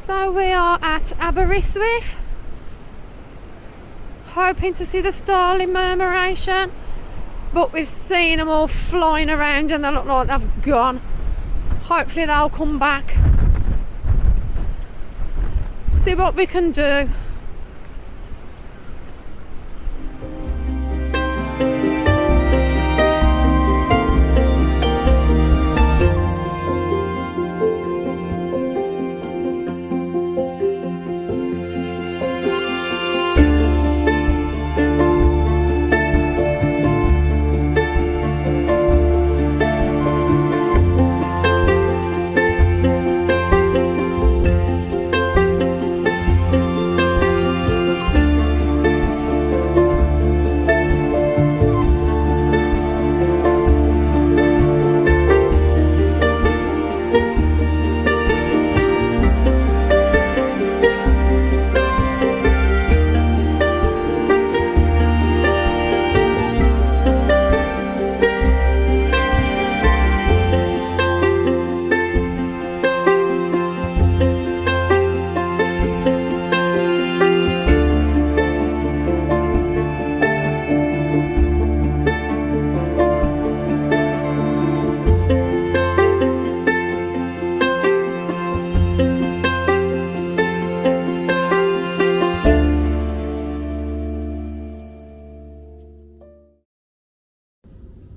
So we are at Aberystwyth, hoping to see the starling murmuration, but we've seen them all flying around and they look like they've gone. Hopefully they'll come back. See what we can do.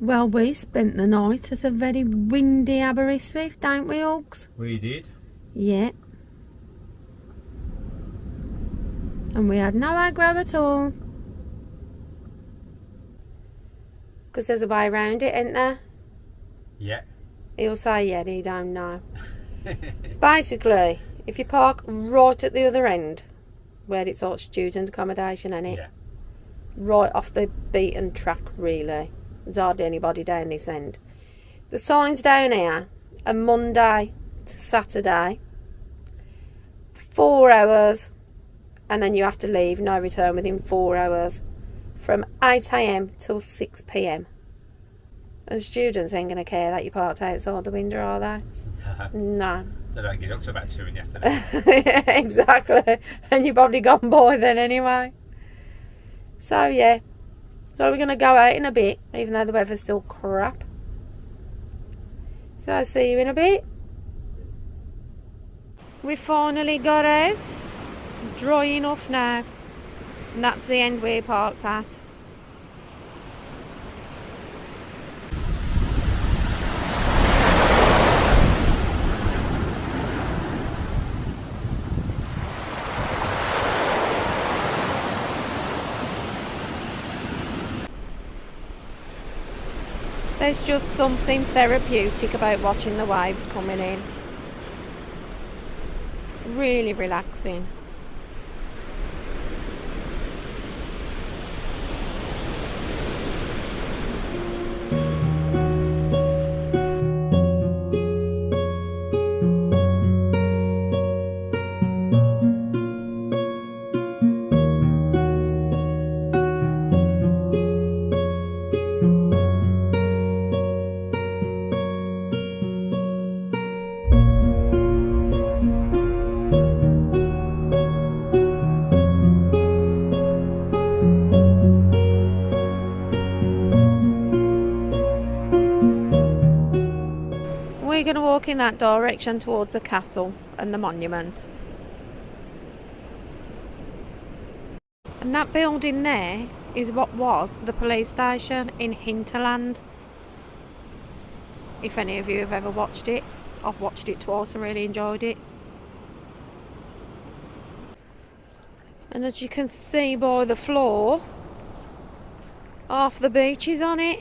Well, we spent the night at a very windy Aberystwyth, don't we, Uggs? We did. Yeah. And we had no aggro at all. Because there's a way around it, isn't there? Yeah. He'll say yeah, he don't know. Basically, if you park right at the other end, where it's all student accommodation, innit? Yeah. Right off the beaten track, really. There's hardly anybody down this end. The signs down here are Monday to Saturday, 4 hours, and then you have to leave, no return within 4 hours, from 8 AM till 6 PM. And students ain't going to care that you parked outside the window, are they? No. They don't get up to about 2 in the afternoon. Exactly. And you've probably gone by then anyway. So yeah. So we're going to go out in a bit, even though the weather's still crap. So I'll see you in a bit. We finally got out. Dry enough now. And that's the end we're parked at. There's just something therapeutic about watching the waves coming in. Really relaxing. We're going to walk in that direction towards the castle and the monument. And that building there is what was the police station in Hinterland. If any of you have ever watched it, I've watched it twice and really enjoyed it. And as you can see by the floor, half the beach is on it.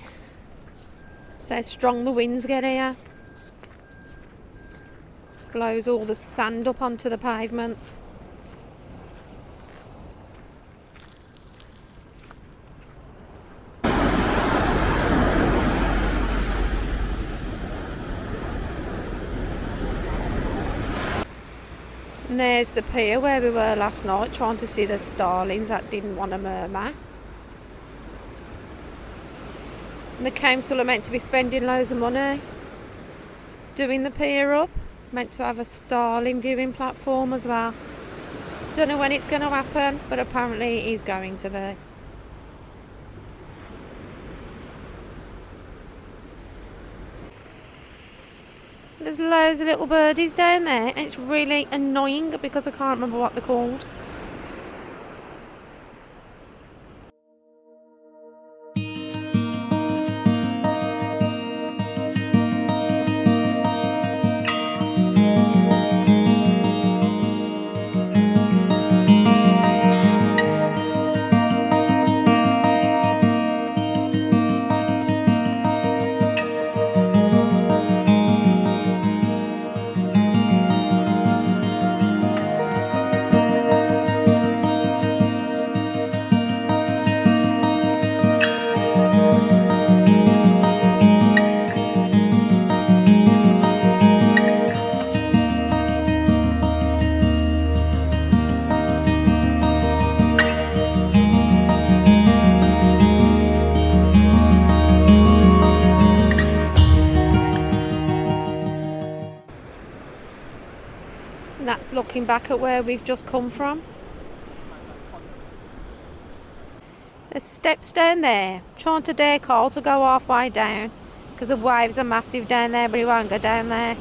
So strong the winds get here. Blows all the sand up onto the pavements. And there's the pier where we were last night trying to see the starlings that didn't want to murmur. And the council are meant to be spending loads of money doing the pier up. Meant to have a Starling viewing platform as well. Don't know when it's going to happen, but apparently it is going to be. There's loads of little birdies down there, and it's really annoying because I can't remember what they're called. And that's looking back at where we've just come from. There's steps down there. Trying to dare Carl to go halfway down because the waves are massive down there, but he won't go down there.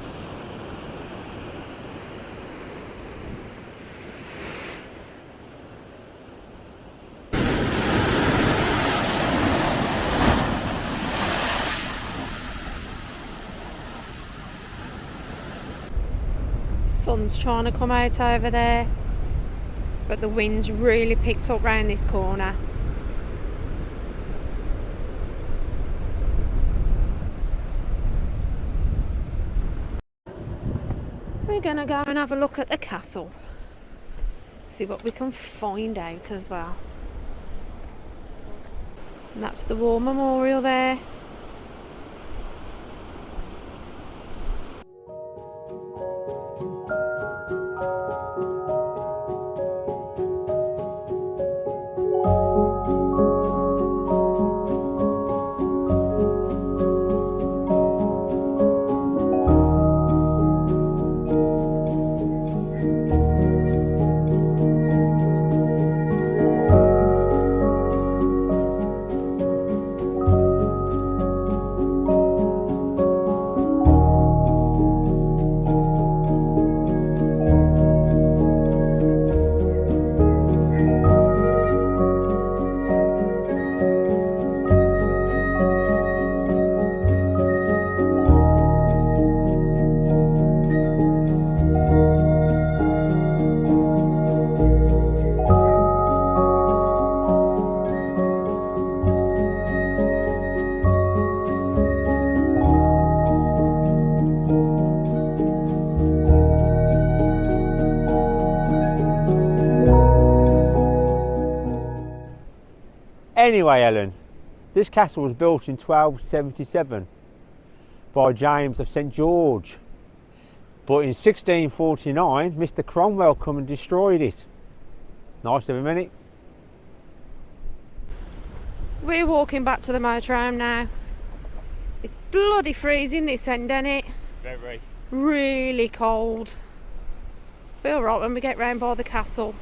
Sun's trying to come out over there, but the wind's really picked up round this corner. We're gonna go and have a look at the castle, see what we can find out as well. And that's the war memorial there. Anyway, Ellen, this castle was built in 1277 by James of St George, but in 1649 Mr Cromwell come and destroyed it. Nice of him, innit? We're walking back to the motorhome now. It's bloody freezing this end, isn't it? Very. Really cold. Feel right when we get round by the castle.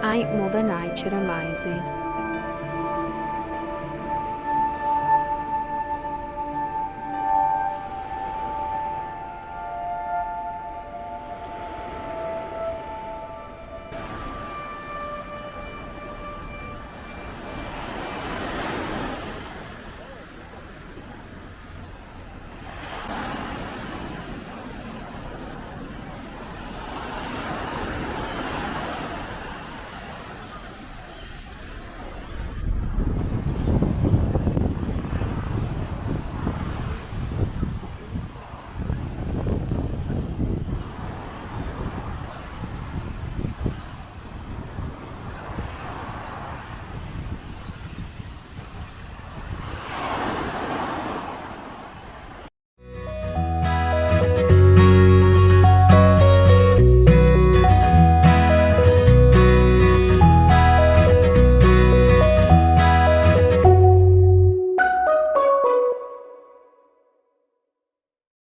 Ain't Mother Nature amazing?